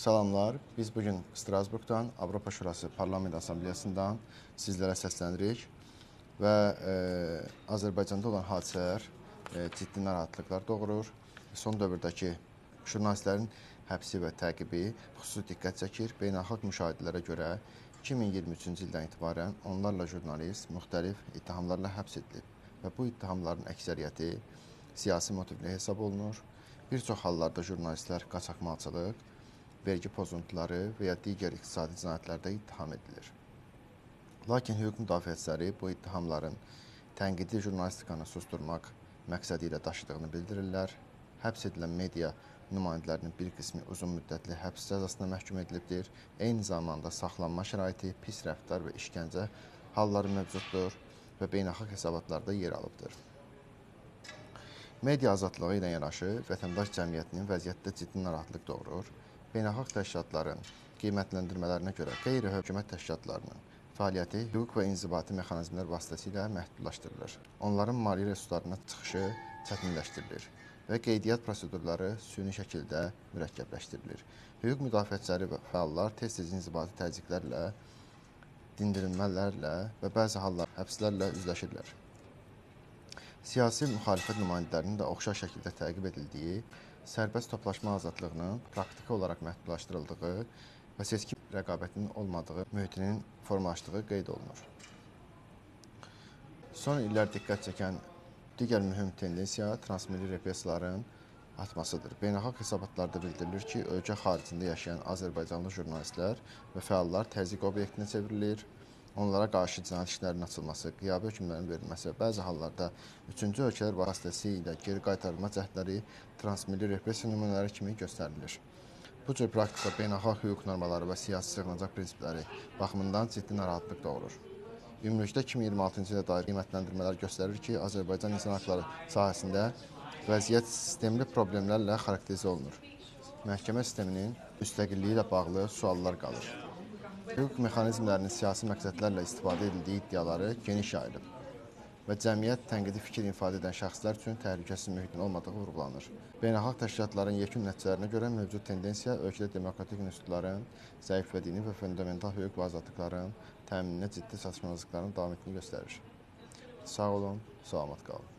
Salamlar. Biz bugün Strasburqdan, Avropa Şurası Parlament Assambleyasından sizlərə səslənirik və Azərbaycanda olan hadisələr ciddi narahatlıqlar doğurur. Son dövrdəki jurnalistlərin həbsi və təqibi xüsusi diqqət çəkir. Beynəlxalq müşahidələrə görə 2023-cü ildən etibarən onlarla jurnalist müxtəlif ittihamlarla həbs edilib və bu ittihamların əksəriyyəti siyasi motivli hesab olunur. Bir çox hallarda jurnalistlər qaçaqmalçılıq, vergi pozuntuları və ya digər iqtisadi cinayətlərdə ittiham edilir. Lakin hüquq müdafiəçiləri bu ittihamların tənqidi jurnalistikanı susturmaq məqsədi ilə daşıdığını bildirirlər. Həbs edilən media nümayəndələrinin bir qismi uzun müddətli həbs cəzasına məhkum edilibdir. Eyni zamanda saxlanma şəraiti, pis rəftar və işgəncə halları mövcuddur və beynəlxalq hesabatlarda yer alıbdır. Media azadlığı ilə yanaşı vətəndaş cəmiyyətinin vəziyyətdə ciddi narahatlıq doğurur. Beynəlxalq təşkilatların qiymətləndirmələrinə görə qeyri-hökumət təşkilatlarının fəaliyyəti hüquq və inzibati mexanizmlər vasitəsilə məhdudlaşdırılır. Onların mali resurslarına çıxışı çətinləşdirilir və qeydiyyat prosedurları süni şəkildə mürəkkəbləşdirilir. Hüquq müdafiəçiləri və fəallar tez-tez inzibati təzyiqlərlə, dindirilmələrlə və bəzi hallar həbslərlə üzləşirlər. Siyasi müxalifət nümayəndələrinin də oxşar şəkildə təqib edildiyi, sərbəst toplaşma azadlığının praktiki olaraq məhdudlaşdırıldığı və seçki rəqabətinin olmadığı mühitinin formalaşdığı qeyd olunur. Son illər diqqət çəkən digər mühüm tendensiya transmilli repressiyaların artmasıdır. Beynəlxalq hesabatlarda bildirilir ki, ölkə xaricində yaşayan Azərbaycanlı jurnalistlər və fəallar təzyiq obyektinə çevrilir. Onlara qarşı cinayət işlərinin açılması, qiyabi hökmlərin verilməsi və bəzi hallarda üçüncü ölkələr vasitəsilə geri qaytarılma cəhdləri transmilli repressiya nümunələri kimi göstərilir. Bu cür praktika beynəlxalq hüquq normaları və siyasi sığınacaq prinsipləri baxımından ciddi narahatlıq doğurur. Ümumilikdə 2026-cı ilə dair qiymətləndirmələr göstərir ki, Azərbaycan insan haqları sahəsində vəziyyət sistemli problemlərlə xarakterizə olunur. Məhkəmə sisteminin müstəqilliyi ilə bağlı suallar qalır. Hüquq mexanizmlərinin siyasi məqsədlərlə istifadə edildiyi iddiaları geniş yayılıb və cəmiyyət tənqidi fikir ifadə edən şəxslər üçün təhlükəsiz mühitin olmadığı vurğulanır. Beynəlxalq təşkilatların yekun nəticələrinə görə mövcud tendensiya ölkədə demokratik institutların zəiflədiyini və fundamental hüquq və azadlıqların təmininə ciddi çatışmazlıqların davam etdiyini göstərir. Sağ olun, salamat qalın.